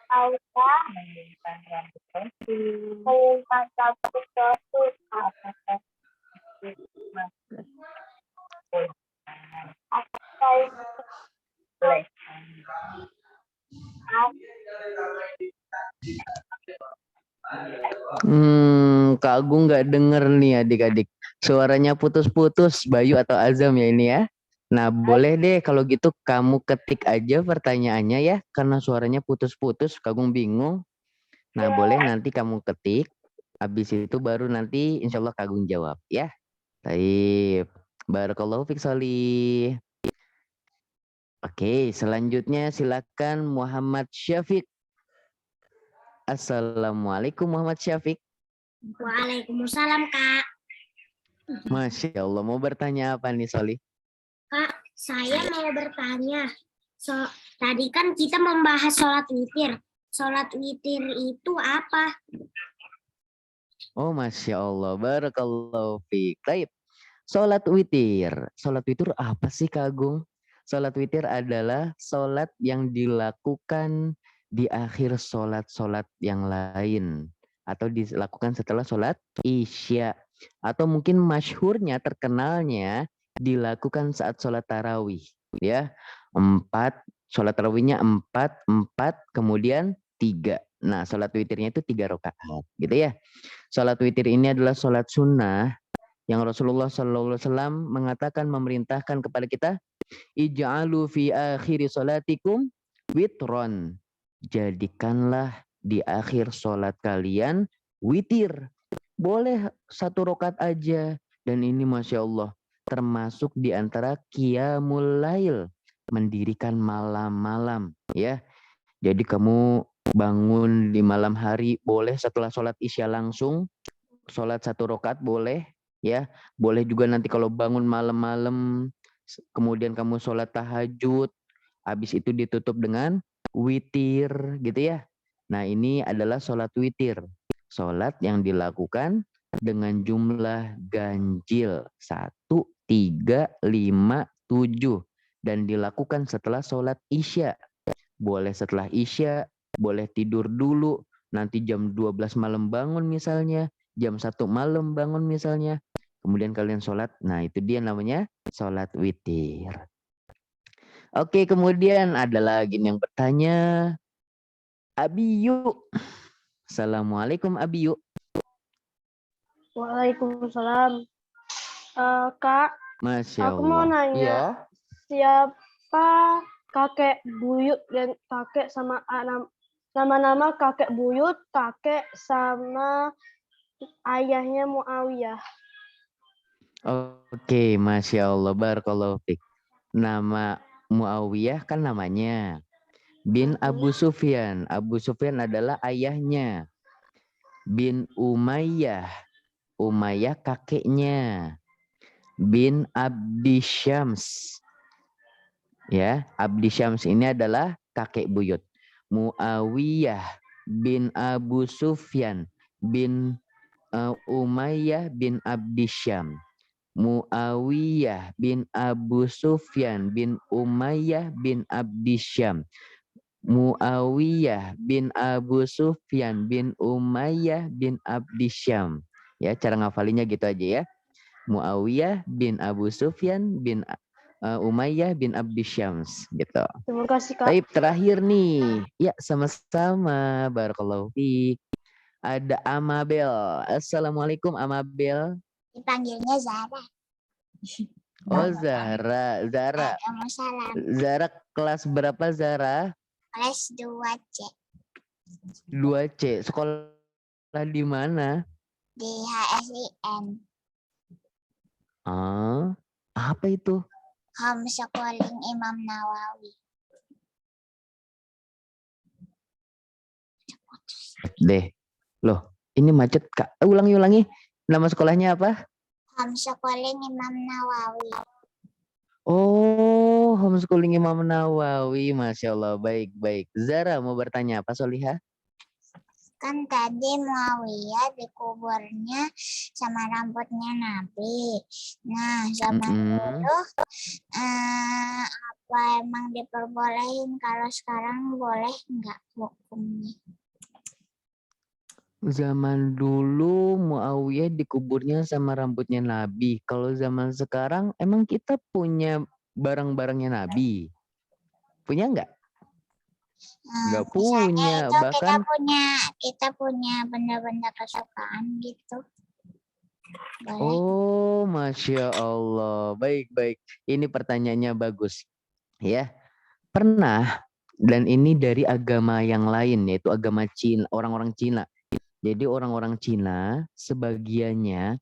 Allah menyimpan satu sesuatu Kak Agung nggak denger nih adik-adik. Suaranya putus-putus, Bayu atau Azam ya ini ya. Nah, boleh deh kalau gitu kamu ketik aja pertanyaannya ya. Karena suaranya putus-putus, Kak Agung bingung. Nah, boleh nanti kamu ketik. Habis itu baru nanti insya Allah Kak Agung jawab ya. Baik. Barakallahu fiik Soli. Oke, selanjutnya silakan Muhammad Syafiq. Assalamualaikum Muhammad Syafiq. Waalaikumsalam, Kak. Masya Allah, mau bertanya apa nih Soli? Kak, saya mau bertanya. Tadi kan kita membahas sholat witir. Sholat witir itu apa? Oh, Masya Allah, barakallahu fiik. Baik, sholat witir. Sholat witir apa sih Kak Agung? Sholat witir adalah sholat yang dilakukan di akhir sholat-sholat yang lain. Atau dilakukan setelah sholat isya. Atau mungkin masyhurnya, terkenalnya dilakukan saat sholat tarawih. Ya, sholat tarawihnya 4, kemudian 3. Nah, sholat witirnya itu 3 rakaat, gitu ya. Sholat witir ini adalah sholat sunnah yang Rasulullah SAW mengatakan, memerintahkan kepada kita, ij'alu fi akhiri sholatikum witron. Jadikanlah di akhir sholat kalian witir. Boleh 1 rakaat aja. Dan ini Masya Allah termasuk di antara qiyamul lail, mendirikan malam-malam ya. Jadi kamu bangun di malam hari boleh setelah sholat isya langsung sholat 1 rakaat boleh ya. Boleh juga nanti kalau bangun malam-malam kemudian kamu sholat tahajud, habis itu ditutup dengan witir gitu ya. Nah, ini adalah sholat witir. Sholat yang dilakukan dengan jumlah ganjil 1, 3, 5, 7 dan dilakukan setelah sholat isya. Boleh setelah isya, boleh tidur dulu, nanti jam 12 malam bangun misalnya, jam 1 malam bangun misalnya, kemudian kalian sholat. Nah, itu dia namanya sholat witir. Oke, kemudian ada lagi yang bertanya, Abi yuk. Assalamualaikum Abi yuk. Waalaikumsalam. Kak, Masya aku mau Allah. nanya, Iya. siapa kakek buyut dan kakek sama nama-nama kakek buyut, kakek sama ayahnya Muawiyah? Oke, Masya Allah. Barakallahu fiik. Nama Muawiyah kan namanya. Bin Abu Sufyan. Abu Sufyan adalah ayahnya. Bin Umayyah. Umayyah kakeknya. Bin Abdi Syams. Ya, Abdi Syams ini adalah kakek buyut. Muawiyah bin Abu Sufyan bin Umayyah bin Abdi Syam. Muawiyah bin Abu Sufyan bin Umayyah bin Abdi Syam. Muawiyah bin Abu Sufyan bin Umayyah bin Abdi Syam. Ya, cara ngafalinya gitu aja ya. Muawiyah bin Abu Sufyan bin Umayyah bin Abdi Syams gitu. Terima kasih, Kak. Baik, terakhir nih. Ya, sama-sama. Barakallahu fiik. Ada Amabel. Assalamualaikum Amabel. Dipanggilnya Zara. Oh, Zara. Zara. Waalaikumsalam. Zara kelas berapa Zara? Kelas 2C 2C. Sekolah di mana? di HSIN. Apa itu? Homeschooling Imam Nawawi. Deh. Loh, ini macet Kak. Ulangi. Nama sekolahnya apa? Homeschooling Imam Nawawi. Oh, homeschooling Imam Nawawi. Masya Allah, baik. Zara mau bertanya apa, Solihah? Kan tadi Muawiyah dikuburnya sama rambutnya Nabi. Nah, zaman dulu apa emang diperbolehin, kalau sekarang boleh nggak hukumnya? Zaman dulu Muawiyah dikuburnya sama rambutnya Nabi. Kalau zaman sekarang emang kita punya barang-barangnya Nabi? Punya nggak? Nggak punya. Itu Bahkan kita punya benda-benda kesukaan gitu. Boleh. oh, Masya Allah. Baik. Ini pertanyaannya bagus. Ya, pernah. Dan ini dari agama yang lain, yaitu agama Cina, orang-orang Cina. Jadi orang-orang Cina sebagiannya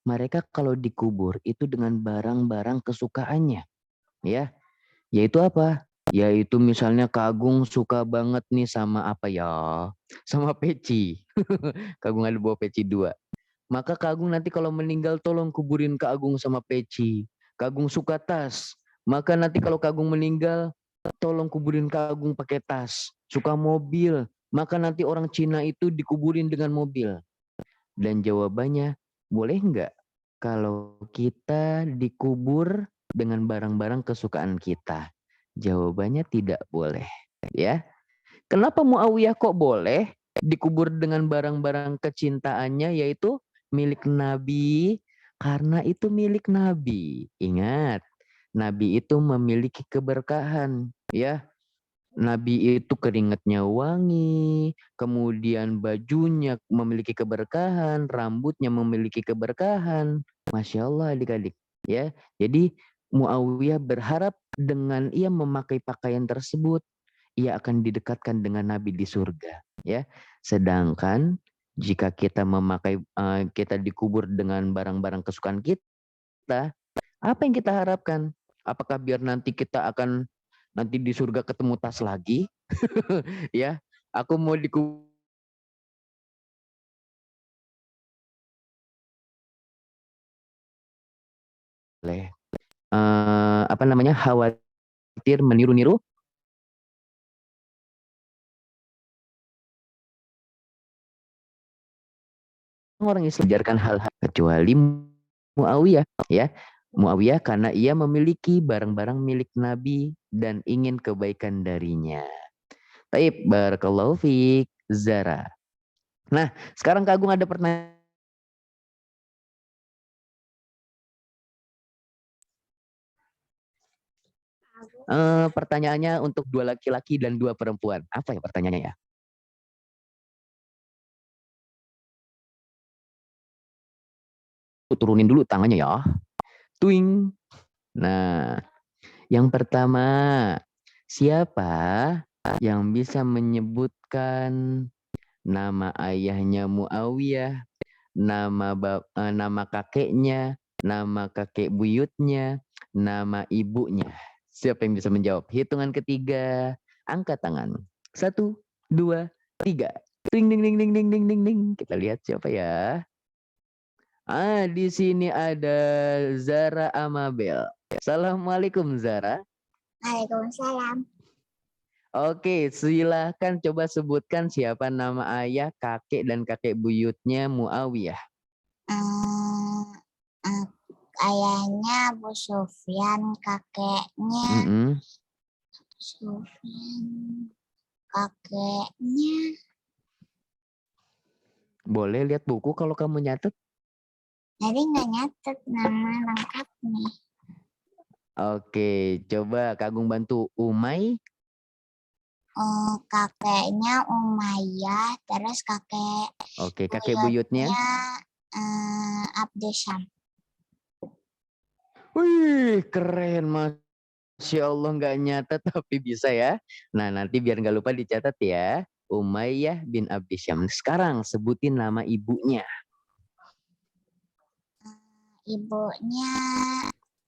mereka kalau dikubur itu dengan barang-barang kesukaannya. Ya, yaitu apa? Yaitu misalnya Kak Agung suka banget nih sama apa ya? Sama peci. Kak Agung ada bawa peci 2. Maka Kak Agung nanti kalau meninggal tolong kuburin Kak Agung sama peci. Kak Agung suka tas. Maka nanti kalau Kak Agung meninggal tolong kuburin Kak Agung pakai tas. Suka mobil. Maka nanti orang Cina itu dikuburin dengan mobil. Dan jawabannya, boleh nggak kalau kita dikubur dengan barang-barang kesukaan kita? Jawabannya tidak boleh. Ya, kenapa Muawiyah kok boleh dikubur dengan barang-barang kecintaannya, yaitu milik Nabi? Karena itu milik Nabi. Ingat, Nabi itu memiliki keberkahan. Ya, Nabi itu keringatnya wangi, kemudian bajunya memiliki keberkahan, rambutnya memiliki keberkahan. Masya Allah adik-adik. Ya, jadi Muawiyah berharap dengan ia memakai pakaian tersebut, ia akan didekatkan dengan Nabi di surga. Ya, sedangkan jika kita kita dikubur dengan barang-barang kesukaan kita, apa yang kita harapkan? Apakah biar nanti kita akan nanti di surga ketemu tas lagi? Ya, aku mau dikubur oleh apa namanya, khawatir meniru-niru orang Islam, ajarkan hal-hal kecuali Muawiyah, ya. Muawiyah karena ia memiliki barang-barang milik Nabi dan ingin kebaikan darinya. Taib, barakallahu fiik, Zara. Nah, sekarang Kak Agung ada pertanyaan. Pertanyaannya untuk 2 laki-laki dan 2 perempuan. Apa ya pertanyaannya ya? turunin dulu tangannya ya. Twing. Nah, yang pertama, siapa yang bisa menyebutkan nama ayahnya Muawiyah, nama kakeknya, nama kakek buyutnya, nama ibunya? Siapa yang bisa menjawab? Hitungan ketiga, angkat tangan. 1, 2, 3. Ding ding ding ding ding ding ding ding. Kita lihat siapa ya. Di sini ada Zara Amabel. Assalamualaikum Zara. Waalaikumsalam. Oke, silahkan coba sebutkan siapa nama ayah, kakek, dan kakek buyutnya Muawiyah. Ayahnya Abu Sufyan, kakeknya Sufyan, kakeknya. Boleh lihat buku kalau kamu nyatet. Jadi nggak nyatet nama lengkapnya. Oke, coba Kak Agung bantu. Umay. Kakeknya Umayyah, terus Kakek buyutnya. Abdusyam. Wih, keren, Masya Allah, nggak nyatet tapi bisa ya. Nah, nanti biar nggak lupa dicatat ya. Umayyah bin Abdisyam. Sekarang sebutin nama ibunya. Ibunya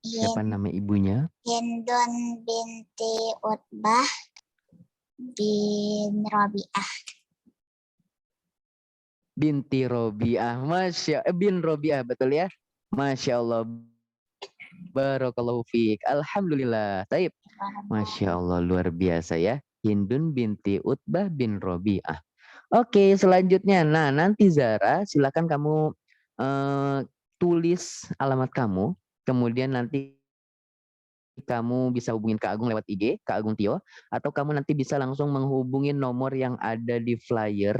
Siapa nama ibunya? Hindun binti Utbah bin Robi'ah. Binti Robi'ah. Bin Robi'ah, betul ya? Masya Allah. Barakallahu fiik. Alhamdulillah. Taib. Masya Allah, luar biasa ya. Hindun binti Utbah bin Robi'ah. Oke, selanjutnya. Nah, nanti Zara, silakan kamu tulis alamat kamu. Kemudian nanti kamu bisa hubungin Kak Agung lewat IG, Kak Agung Tio. Atau kamu nanti bisa langsung menghubungin nomor yang ada di flyer.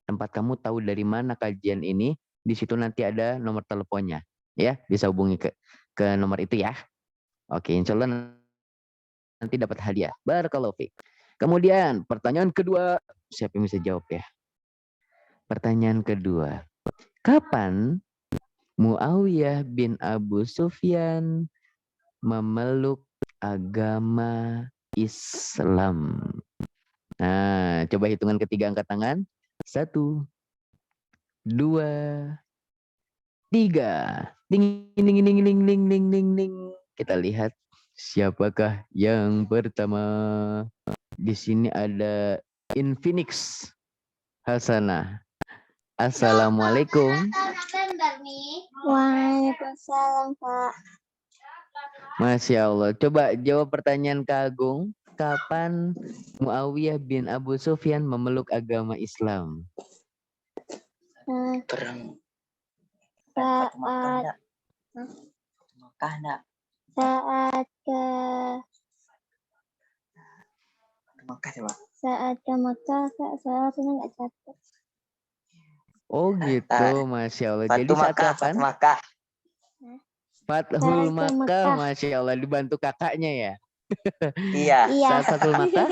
Tempat kamu tahu dari mana kajian ini. Di situ nanti ada nomor teleponnya. Ya, bisa hubungi ke nomor itu ya. Oke, insya Allah nanti dapat hadiah. Barakallahu fiik. Kemudian pertanyaan kedua, siapa yang bisa jawab ya? Pertanyaan kedua, kapan Muawiyah bin Abu Sufyan memeluk agama Islam? Nah, coba hitungan ketiga, angkat tangan. 1, 2, 3. Ding ding ding ding ding ding ding ding. Kita lihat siapakah yang pertama. Di sini ada Infinix Hasanah. Assalamualaikum. Waalaikumsalam, Pak. Masya Allah. Coba jawab pertanyaan Kak Agung. Kapan Muawiyah bin Abu Sufyan memeluk agama Islam? Perang Saat saat ke Mekah, saya nggak catat. Oh gitu, Masya Allah. Jadi saat kapan? Fathul Makkah, Masya Allah. Dibantu kakaknya ya? Iya. Saat Fathul Makkah?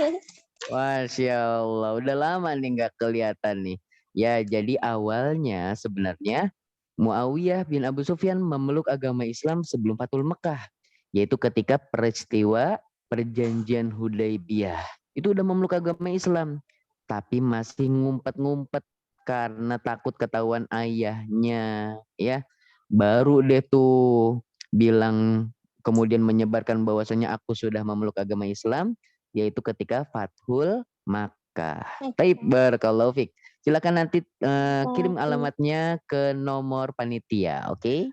Masya Allah. Udah lama nih nggak kelihatan nih. Ya, jadi awalnya sebenarnya Muawiyah bin Abu Sufyan memeluk agama Islam sebelum Fathul Makkah. Yaitu ketika peristiwa perjanjian Hudaybiyah. Itu udah memeluk agama Islam. Tapi masih ngumpet-ngumpet karena takut ketahuan ayahnya. Ya, baru deh tuh bilang, kemudian menyebarkan bahwasanya aku sudah memeluk agama Islam. Yaitu ketika Fathul Makkah. Taib, barakallahu fiik. Silakan nanti kirim alamatnya ke nomor panitia, oke?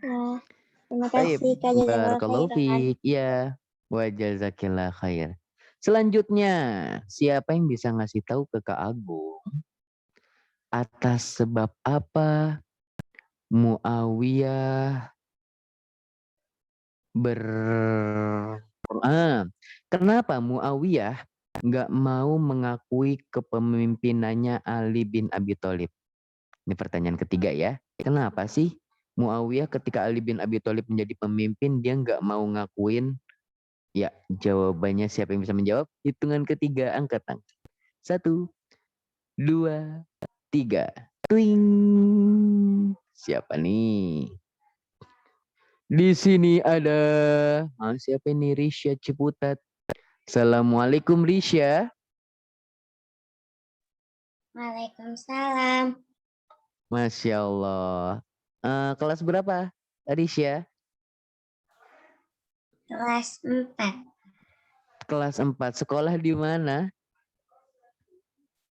Ya, terima kasih Kak. Barakallahu fiik. Ya, wa jazakillah khair. Selanjutnya, siapa yang bisa ngasih tahu ke Kak Agung atas sebab apa Muawiyah kenapa Muawiyah nggak mau mengakui kepemimpinannya Ali bin Abi Thalib? Ini pertanyaan ketiga ya. Kenapa sih Muawiyah ketika Ali bin Abi Thalib menjadi pemimpin dia nggak mau ngakuin? Ya, jawabannya siapa yang bisa menjawab? Hitungan ketiga, angkat tangan. 1, 2, 3. Twing. Siapa nih? Di sini ada siapa ini? Risha Ciputat. Assalamualaikum Risha. Waalaikumsalam. Masya Allah. Kelas berapa Risha? Kelas 4 Kelas 4. Sekolah di mana?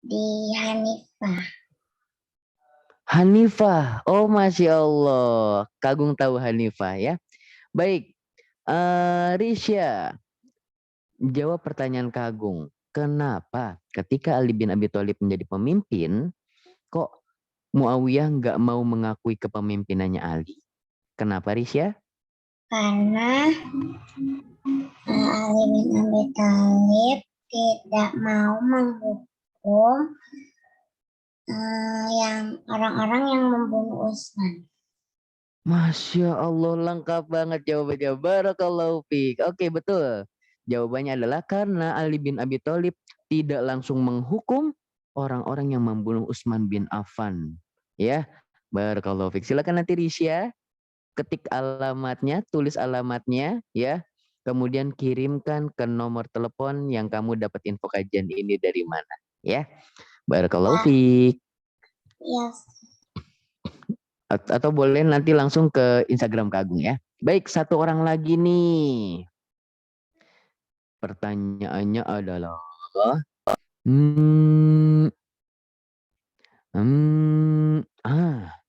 di Hanifah. Hanifah. Oh, Masya Allah. Kagung tahu Hanifah ya. Baik. Risha, jawab pertanyaan Kagung. Kenapa ketika Ali bin Abi Thalib menjadi pemimpin, kok Muawiyah nggak mau mengakui kepemimpinannya Ali? Kenapa Risha? Karena Ali bin Abi Thalib tidak mau menghukum yang orang-orang yang membunuh Utsman. Masya Allah, lengkap banget jawabannya. Barakallahu fiik. Oke, betul. Jawabannya adalah karena Ali bin Abi Thalib tidak langsung menghukum orang-orang yang membunuh Utsman bin Affan. Ya, barakallahu fiik. Silakan nanti Risha ketik alamatnya, tulis alamatnya ya. Kemudian kirimkan ke nomor telepon yang kamu dapat info kajian ini dari mana, ya. Barakallahu fiik. Yes. Atau boleh nanti langsung ke Instagram Kak Agung ya. Baik, satu orang lagi nih. Pertanyaannya adalah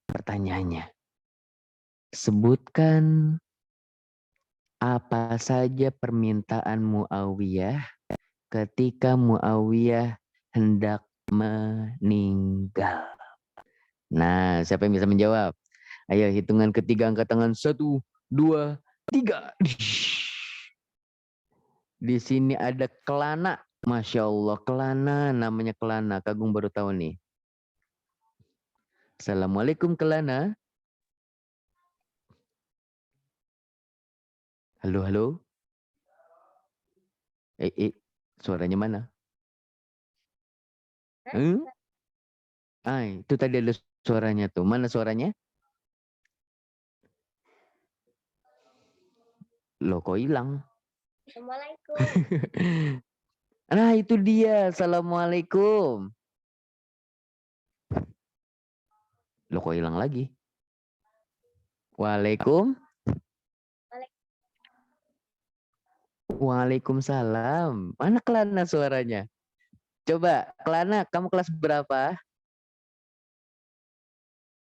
pertanyaannya. Sebutkan apa saja permintaan Muawiyah ketika Muawiyah hendak meninggal. Nah, siapa yang bisa menjawab? Ayo hitungan ketiga angkat tangan. 1, 2, 3. Di sini ada Kelana. Masya Allah, Kelana, namanya Kelana. Kagung baru tahu nih. Assalamualaikum Kelana. Halo, halo. Suaranya mana? Itu tadi ada suaranya tuh. Mana suaranya? Loh, kok hilang? Assalamualaikum. Nah, itu dia. Assalamualaikum. Loh, kok hilang lagi? Waalaikumsalam. Mana Kelana suaranya? Coba, Kelana, kamu kelas berapa?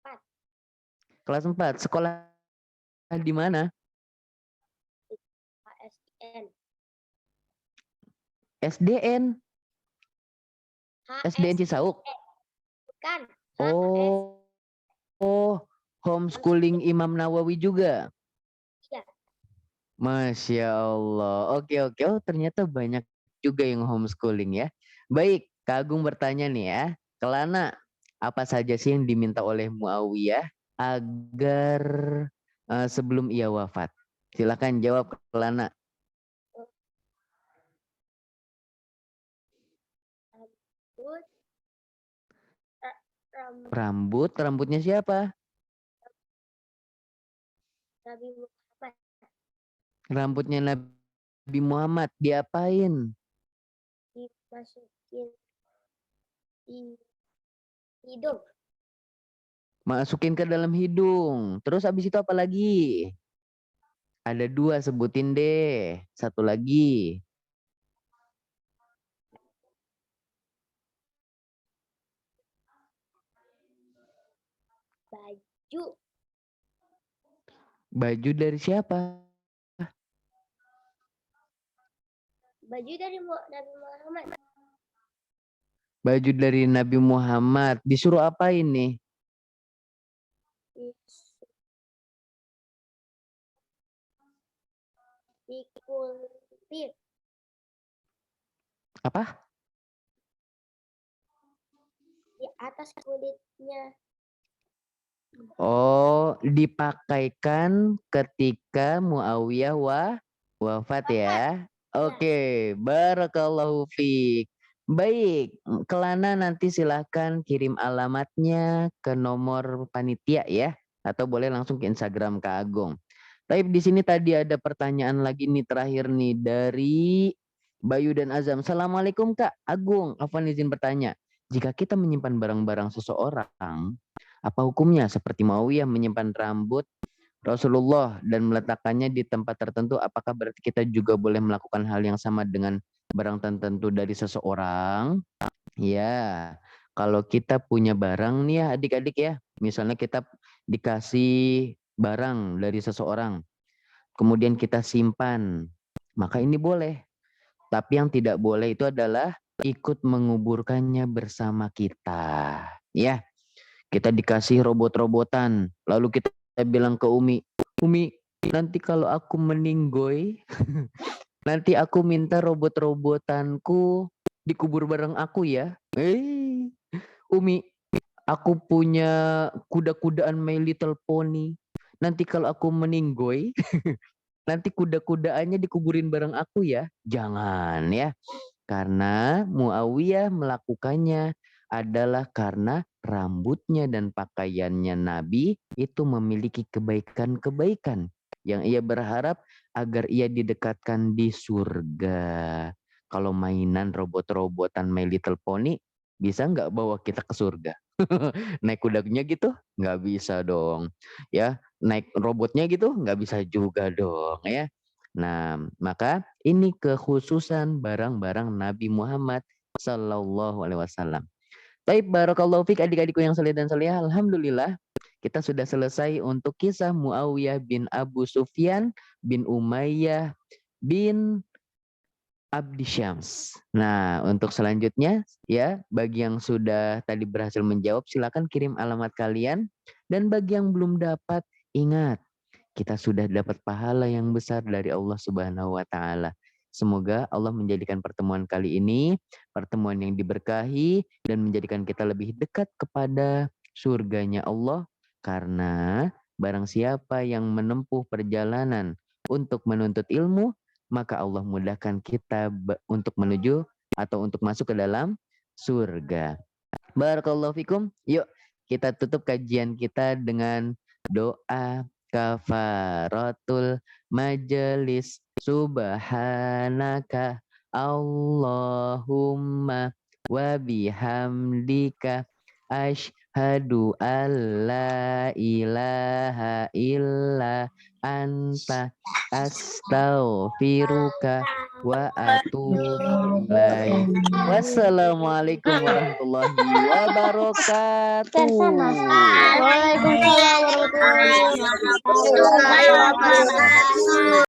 4. Kelas 4. Sekolah di mana? SDN. SDN Cisauk. Bukan. Oh, homeschooling Imam Nawawi juga. Iya. Masya Allah. Oke. Oh, ternyata banyak juga yang homeschooling ya. Baik, Kak Agung bertanya nih ya. Kelana, apa saja sih yang diminta oleh Muawiyah agar sebelum ia wafat? Silakan jawab Kelana. Rambutnya siapa? Nabi Muhammad. Rambutnya Nabi Muhammad diapain? Dimasukin di hidung. Masukin ke dalam hidung. Terus habis itu apa lagi? Ada 2, sebutin deh. 1 lagi. Baju. Baju dari siapa? Baju dari Nabi Muhammad. Baju dari Nabi Muhammad. Disuruh apa ini? Dikulitip. Apa? Di atas kulitnya. Oh, dipakaikan ketika Muawiyah wafat ya. Oke, barakallahu fiik. Baik, Kelana nanti silahkan kirim alamatnya ke nomor panitia ya. atau boleh langsung ke Instagram Kak Agung. Tapi di sini tadi ada pertanyaan lagi nih terakhir nih dari Bayu dan Azam. Assalamualaikum Kak Agung. Afwan izin bertanya. Jika kita menyimpan barang-barang seseorang, apa hukumnya? Seperti Muawiyah menyimpan rambut Rasulullah dan meletakkannya di tempat tertentu, apakah berarti kita juga boleh melakukan hal yang sama dengan barang tertentu dari seseorang? Ya, kalau kita punya barang nih ya adik-adik ya, misalnya kita dikasih barang dari seseorang, kemudian kita simpan, maka ini boleh. Tapi yang tidak boleh itu adalah ikut menguburkannya bersama kita. Ya, kita dikasih robot-robotan, lalu kita bilang ke Umi, Umi, nanti kalau aku meninggoy, nanti aku minta robot-robotanku dikubur bareng aku ya. Umi, aku punya kuda-kudaan My Little Pony. Nanti kalau aku meninggoy, nanti kuda-kudaannya dikuburin bareng aku ya. Jangan ya. Karena Muawiyah melakukannya adalah karena rambutnya dan pakaiannya Nabi itu memiliki kebaikan-kebaikan yang ia berharap agar ia didekatkan di surga. Kalau mainan robot-robotan My Little Pony, bisa nggak bawa kita ke surga? Naik kudanya gitu? Nggak bisa dong. Ya, naik robotnya gitu? Nggak bisa juga dong ya. Nah, maka ini kekhususan barang-barang Nabi Muhammad Sallallahu Alaihi Wasallam. Baik, barakallahu fiik adik-adikku yang saleh dan salihah. Alhamdulillah kita sudah selesai untuk kisah Muawiyah bin Abu Sufyan bin Umayyah bin Abdi Syams. Nah, untuk selanjutnya ya, bagi yang sudah tadi berhasil menjawab silakan kirim alamat kalian, dan bagi yang belum dapat, ingat kita sudah dapat pahala yang besar dari Allah Subhanahu wa taala. Semoga Allah menjadikan pertemuan kali ini pertemuan yang diberkahi dan menjadikan kita lebih dekat kepada surganya Allah, karena barang siapa yang menempuh perjalanan untuk menuntut ilmu, maka Allah mudahkan kita untuk menuju atau untuk masuk ke dalam surga. Barakallahu fikum. Yuk kita tutup kajian kita dengan doa kafaratul majelis. Subhanaka Allahumma wa bihamdika asyhadu an la ilaha illa anta astaghfiruka wa atubu ilaik. Wassalamualaikum warahmatullahi wabarakatuh. Sama-sama. Waalaikumsalam warahmatullahi wabarakatuh.